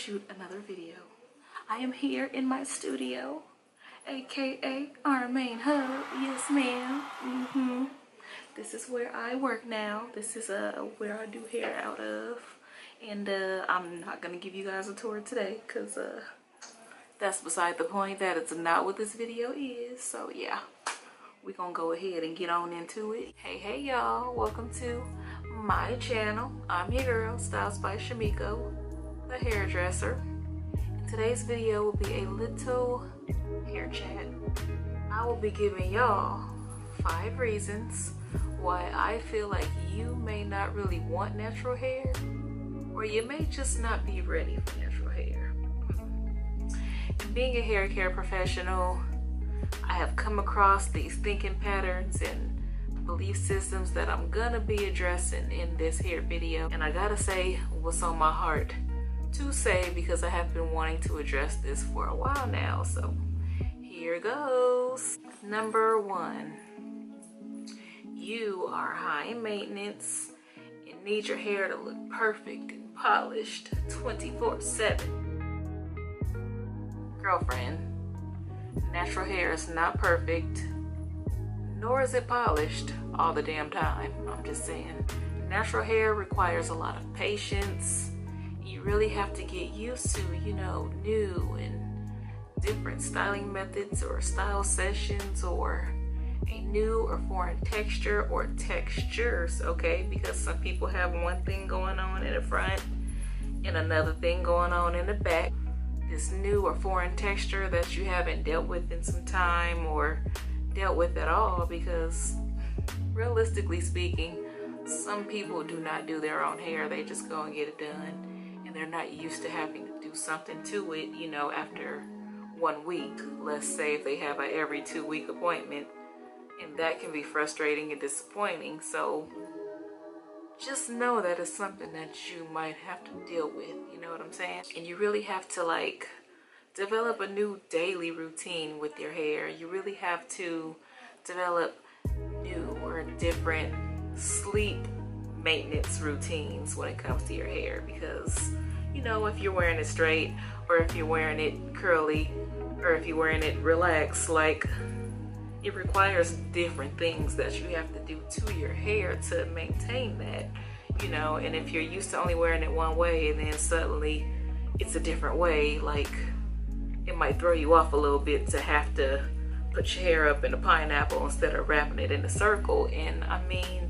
shoot another video. I am here in my studio, aka ourmanehub. Yes, ma'am. This is where I work now. This is where I do hair out of, and I'm not gonna give you guys a tour today because that's beside the point. That is not what this video is. So yeah, we're gonna go ahead and get on into it. Hey y'all, welcome to my channel. I'm your girl, StylesbyShimiko, the hairdresser. Today's video will be a little hair chat. I will be giving y'all 5 reasons why I feel like you may not really want natural hair, or you may just not be ready for natural hair. And being a hair care professional, I have come across these thinking patterns and belief systems that I'm gonna be addressing in this hair video. And I gotta say what's on my heart to say, because I have been wanting to address this for a while now. So here goes. Number 1, you are high maintenance and need your hair to look perfect and polished 24/7. Girlfriend, natural hair is not perfect, nor is it polished all the damn time. I'm just saying. Natural hair requires a lot of patience. You really have to get used to, new and different styling methods or style sessions, or a new or foreign texture or textures, okay? Because some people have one thing going on in the front and another thing going on in the back. This new or foreign texture that you haven't dealt with in some time, or dealt with at all, because realistically speaking, some people do not do their own hair. They just go and get it done, and they're not used to having to do something to it, after 1 week. Let's say if they have a every 2-week appointment, and that can be frustrating and disappointing. So just know that it's something that you might have to deal with, you know what I'm saying? And you really have to develop a new daily routine with your hair. You really have to develop new or different sleep maintenance routines when it comes to your hair, because if you're wearing it straight, or if you're wearing it curly, or if you're wearing it relaxed, it requires different things that you have to do to your hair to maintain that, and if you're used to only wearing it one way and then suddenly it's a different way, it might throw you off a little bit to have to put your hair up in a pineapple instead of wrapping it in a circle. And I mean,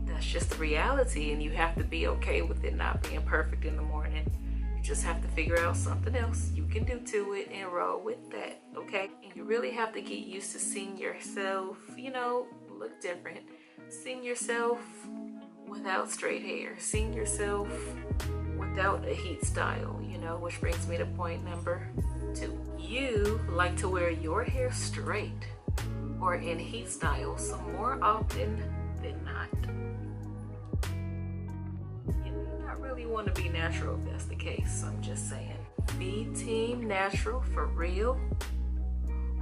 that's just the reality, and you have to be okay with it not being perfect in the morning. You just have to figure out something else you can do to it and roll with that, okay? And you really have to get used to seeing yourself, look different. Seeing yourself without straight hair, seeing yourself without a heat style, which brings me to point number 2. You like to wear your hair straight or in heat styles more often than not. You may not really want to be natural if that's the case. I'm just saying. Be team natural for real,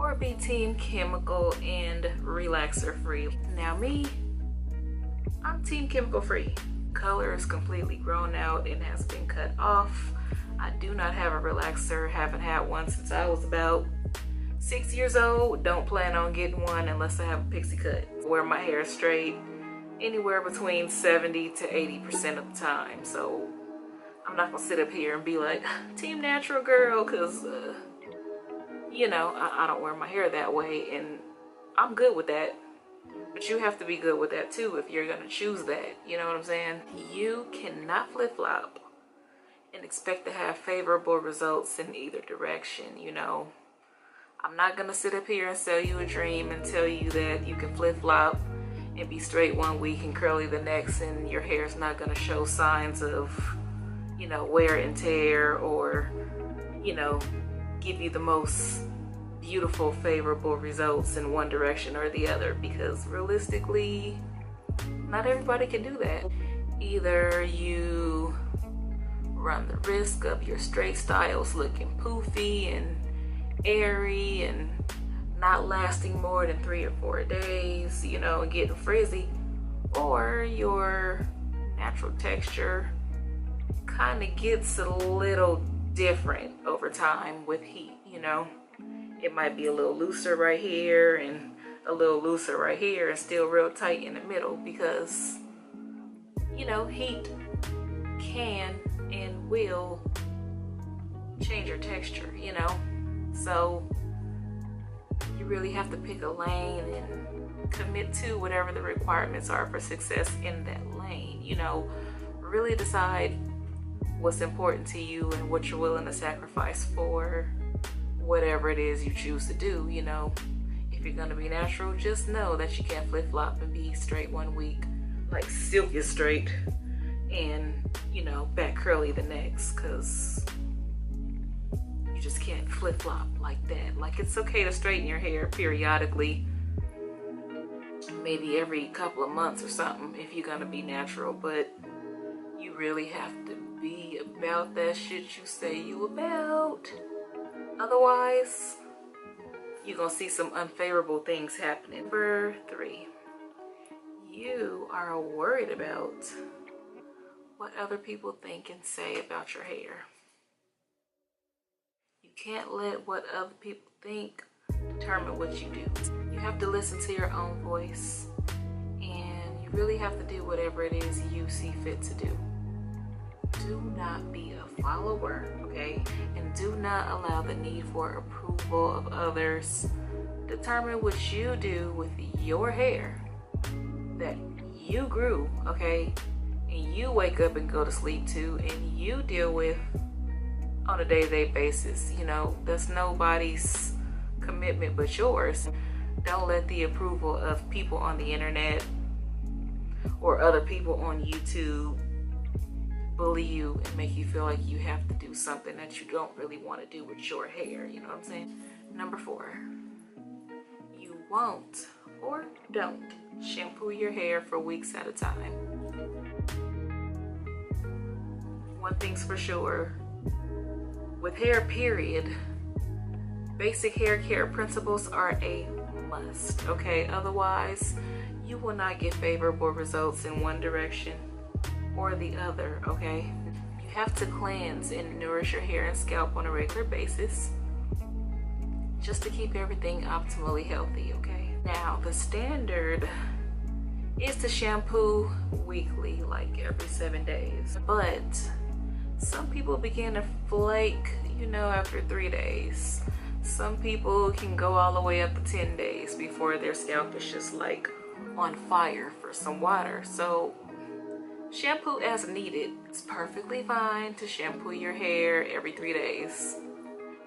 or be team chemical and relaxer free. Now me, I'm team chemical free. Color is completely grown out and has been cut off. I do not have a relaxer, haven't had one since I was about 6 years old. Don't plan on getting one unless I have a pixie cut. Wear my hair straight anywhere between 70 to 80% of the time. So I'm not gonna sit up here and be like, team natural girl, because I don't wear my hair that way, and I'm good with that. But you have to be good with that too if you're gonna choose that, you know what I'm saying? You cannot flip-flop and expect to have favorable results in either direction. I'm not gonna sit up here and sell you a dream and tell you that you can flip-flop and be straight 1 week and curly the next, and your hair's not gonna show signs of wear and tear, or give you the most beautiful, favorable results in one direction or the other, because realistically, not everybody can do that. Either you run the risk of your straight styles looking poofy and airy and not lasting more than 3 or 4 days, and getting frizzy, or your natural texture kind of gets a little different over time with heat, you know. It might be a little looser right here and a little looser right here and still real tight in the middle because, you know, heat can and will change your texture, you know. So you really have to pick a lane and commit to whatever the requirements are for success in that lane, you know. Really decide what's important to you and what you're willing to sacrifice for whatever it is you choose to do, you know. If you're gonna be natural, just know that you can't flip-flop and be straight one week, like silky straight, and, you know, back curly the next, because you just can't flip-flop like that. Like, it's okay to straighten your hair periodically, maybe every couple of months or something if you're gonna be natural, but you really have to be about that shit you say you about. Otherwise, you're gonna see some unfavorable things happening. Number 3, you are worried about what other people think and say about your hair. You can't let what other people think determine what you do. You have to listen to your own voice, and you really have to do whatever it is you see fit to do. Do not be a follower, okay? And do not allow the need for approval of others determine what you do with your hair that you grew, okay? And you wake up and go to sleep to, and you deal with on a day-to-day basis. You know, that's nobody's commitment but yours. Don't let the approval of people on the internet or other people on YouTube bully you and make you feel like you have to do something that you don't really want to do with your hair, you know what I'm saying? Number 4, you won't or don't shampoo your hair for weeks at a time. One thing's for sure, with hair period, basic hair care principles are a must, okay? Otherwise, you will not get favorable results in one direction or the other, okay? You have to cleanse and nourish your hair and scalp on a regular basis just to keep everything optimally healthy, okay? Now, the standard is to shampoo weekly, like every 7 days, but some people begin to flake, you know, after 3 days. Some people can go all the way up to 10 days before their scalp is just like on fire for some water. So shampoo as needed. It's perfectly fine to shampoo your hair every 3 days.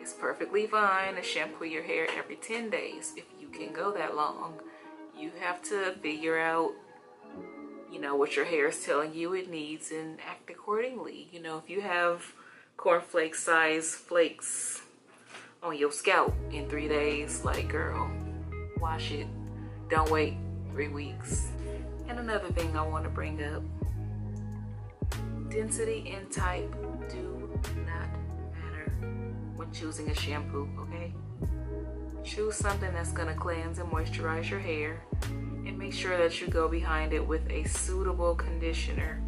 It's perfectly fine to shampoo your hair every 10 days if you can go that long. You have to figure out, you know, what your hair is telling you it needs and act accordingly. You know, if you have cornflake size flakes on your scalp in 3 days, like, girl, wash it. Don't wait 3 weeks. And another thing I want to bring up, density and type do not matter when choosing a shampoo, okay? Choose something that's gonna cleanse and moisturize your hair, and make sure that you go behind it with a suitable conditioner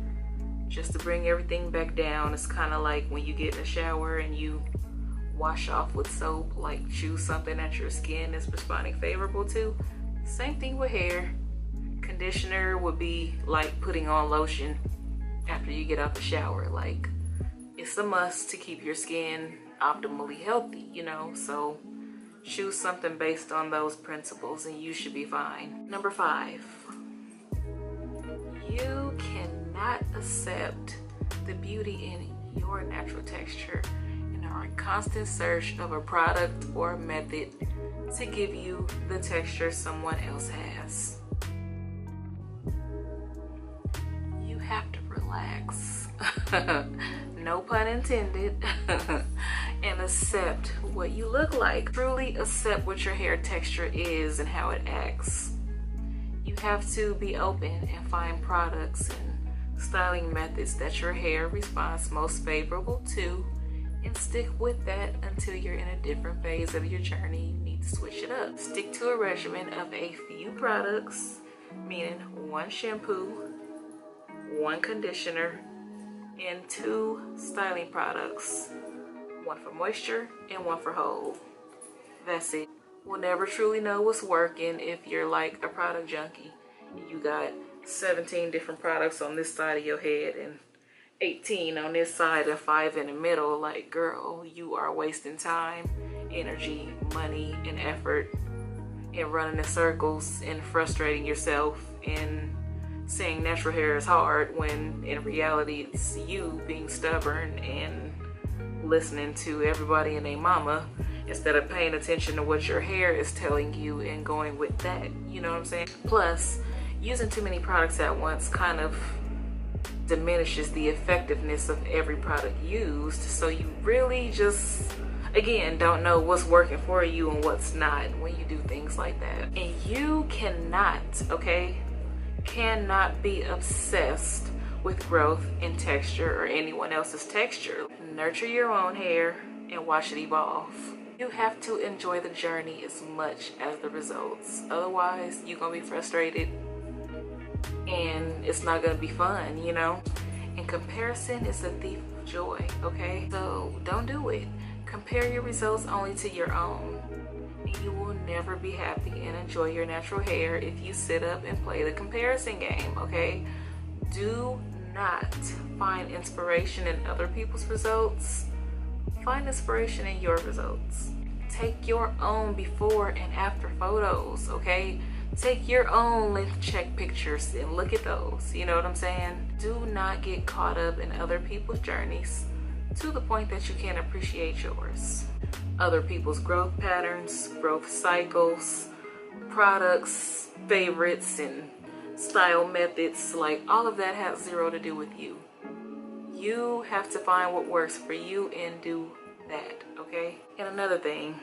just to bring everything back down. It's kind of like when you get in the shower and you wash off with soap. Like, choose something that your skin is responding favorable to. Same thing with hair. Conditioner would be like putting on lotion after you get out the shower. Like, it's a must to keep your skin optimally healthy, you know? So choose something based on those principles and you should be fine. Number 5, you cannot accept the beauty in your natural texture and are in constant search of a product or method to give you the texture someone else has. You have to relax, no pun intended, and accept what you look like. Truly accept what your hair texture is and how it acts. You have to be open and find products and styling methods that your hair responds most favorable to, and stick with that until you're in a different phase of your journey. You need to switch it up. Stick to a regimen of a few products, meaning 1 shampoo, 1 conditioner, in 2 styling products, one for moisture and one for hold. That's it. We'll never truly know what's working if you're like a product junkie. You got 17 different products on this side of your head and 18 on this side and 5 in the middle. Like, girl, you are wasting time, energy, money, and effort in running in circles and frustrating yourself and saying natural hair is hard when in reality it's you being stubborn and listening to everybody and their mama instead of paying attention to what your hair is telling you and going with that. You know what I'm saying? Plus, using too many products at once kind of diminishes the effectiveness of every product used, so you really just, again, don't know what's working for you and what's not when you do things like that. And you cannot, okay, cannot be obsessed with growth and texture or anyone else's texture. Nurture your own hair and watch it evolve. You have to enjoy the journey as much as the results. Otherwise, you're gonna be frustrated and it's not gonna be fun, you know? And comparison is a thief of joy, okay? So don't do it. Compare your results only to your own. And you will never be happy and enjoy your natural hair if you sit up and play the comparison game, okay? Do not find inspiration in other people's results. Find inspiration in your results. Take your own before and after photos, okay? Take your own length check pictures and look at those, you know what I'm saying? Do not get caught up in other people's journeys to the point that you can't appreciate yours. Other people's growth patterns, growth cycles, products, favorites, and style methods, like all of that has zero to do with you. You have to find what works for you and do that, okay? And another thing,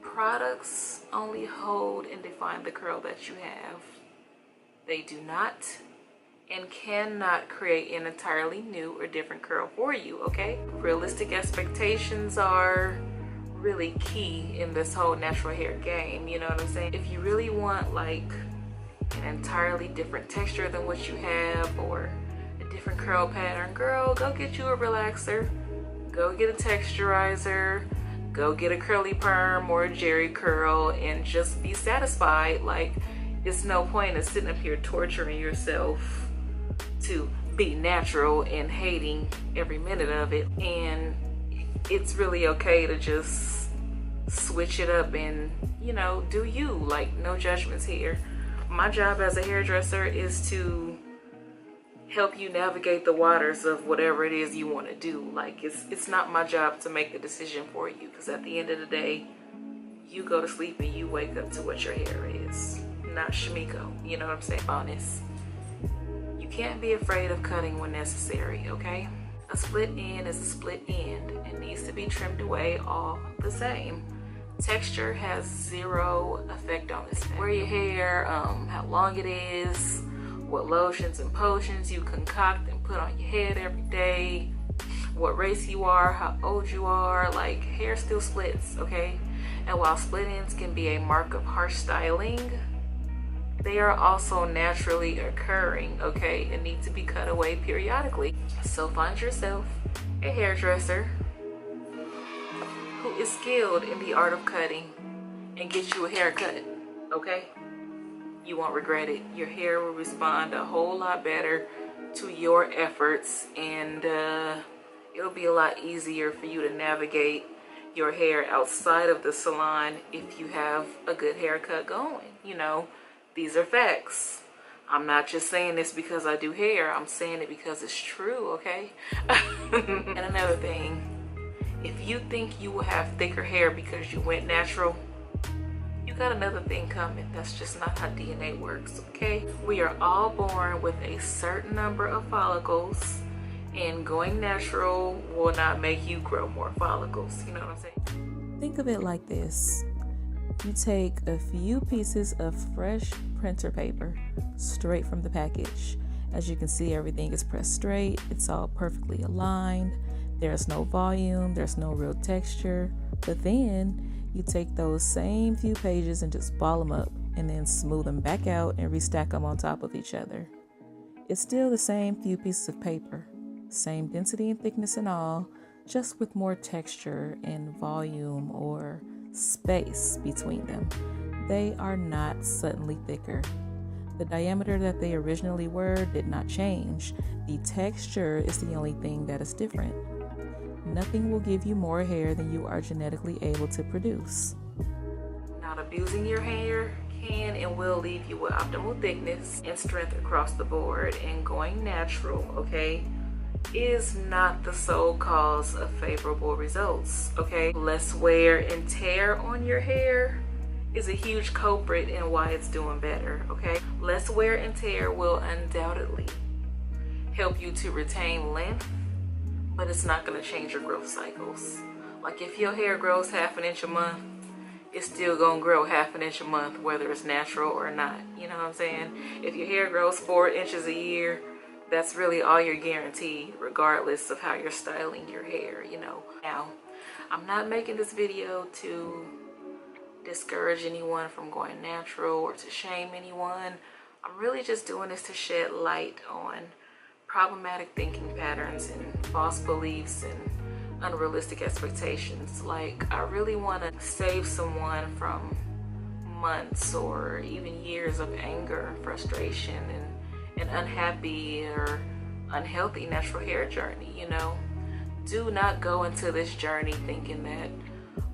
products only hold and define the curl that you have. They do not and cannot create an entirely new or different curl for you, okay? Realistic expectations are really key in this whole natural hair game, you know what I'm saying? If you really want like an entirely different texture than what you have or a different curl pattern, girl, go get you a relaxer, go get a texturizer, go get a curly perm or a jerry curl and just be satisfied. Like, it's no point in sitting up here torturing yourself to be natural and hating every minute of it. And it's really okay to just switch it up and, you know, do you. Like, no judgments here. My job as a hairdresser is to help you navigate the waters of whatever it is you want to do. Like, it's not my job to make the decision for you, because at the end of the day, you go to sleep and you wake up to what your hair is, not Shimiko. You know what I'm saying? Honest. You can't be afraid of cutting when necessary, okay? A split end is a split end. It needs to be trimmed away all the same. Texture has zero effect on this thing. Where your hair, how long it is, what lotions and potions you concoct and put on your head every day, what race you are, how old you are, like, hair still splits, okay? And while split ends can be a mark of harsh styling, they are also naturally occurring, okay, and need to be cut away periodically. So find yourself a hairdresser who is skilled in the art of cutting and get you a haircut, okay? You won't regret it. Your hair will respond a whole lot better to your efforts, and it'll be a lot easier for you to navigate your hair outside of the salon if you have a good haircut going. You know, these are facts. I'm not just saying this because I do hair. I'm saying it because it's true, okay? And another thing, if you think you will have thicker hair because you went natural, you got another thing coming. That's just not how DNA works, okay? We are all born with a certain number of follicles, and going natural will not make you grow more follicles. You know what I'm saying? Think of it like this. You take a few pieces of fresh printer paper straight from the package. As you can see, everything is pressed straight. It's all perfectly aligned. There's no volume. There's no real texture. But then you take those same few pages and just ball them up and then smooth them back out and restack them on top of each other. It's still the same few pieces of paper, same density and thickness and all, just with more texture and volume or space between them. They are not suddenly thicker. The diameter that they originally were did not change. The texture is the only thing that is different. Nothing will give you more hair than you are genetically able to produce. Not abusing your hair can and will leave you with optimal thickness and strength across the board, and going natural, okay, is not the sole cause of favorable results, okay? Less wear and tear on your hair is a huge culprit in why it's doing better, okay? Less wear and tear will undoubtedly help you to retain length, but it's not going to change your growth cycles. Like if your hair grows half an inch a month, it's still gonna grow half an inch a month, whether it's natural or not. You know what I'm saying? If your hair grows 4 inches a year, that's really all you're guaranteed, regardless of how you're styling your hair, you know. Now, I'm not making this video to discourage anyone from going natural or to shame anyone. I'm really just doing this to shed light on problematic thinking patterns and false beliefs and unrealistic expectations. Like, I really want to save someone from months or even years of anger, frustration, and an unhappy or unhealthy natural hair journey, you know. Do not go into this journey thinking that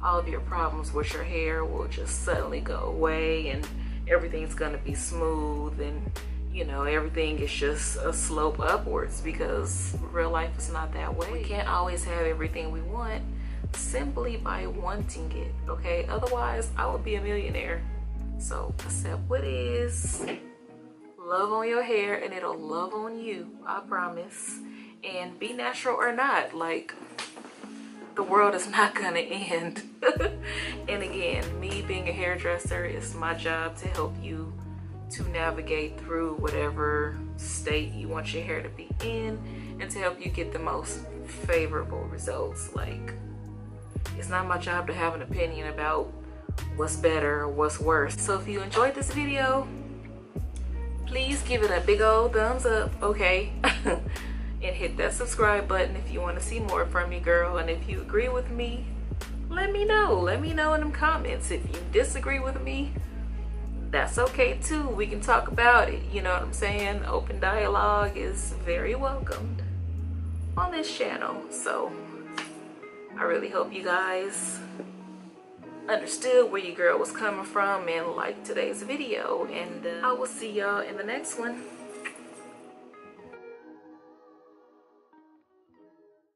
all of your problems with your hair will just suddenly go away and everything's gonna be smooth and, you know, everything is just a slope upwards, because real life is not that way. We can't always have everything we want simply by wanting it, okay? Otherwise, I would be a millionaire. So accept what is, love on your hair, and it'll love on you, I promise. And be natural or not, like, the world is not gonna end. And again, me being a hairdresser, it's my job to help you to navigate through whatever state you want your hair to be in and to help you get the most favorable results. Like, it's not my job to have an opinion about what's better or what's worse. So if you enjoyed this video, please give it a big old thumbs up, okay? And hit that subscribe button if you want to see more from me, girl. And if you agree with me, let me know. Let me know in them comments. If you disagree with me, that's okay too. We can talk about it. You know what I'm saying? Open dialogue is very welcomed on this channel. So I really hope you guys understood where your girl was coming from and liked today's video. And I will see y'all in the next one.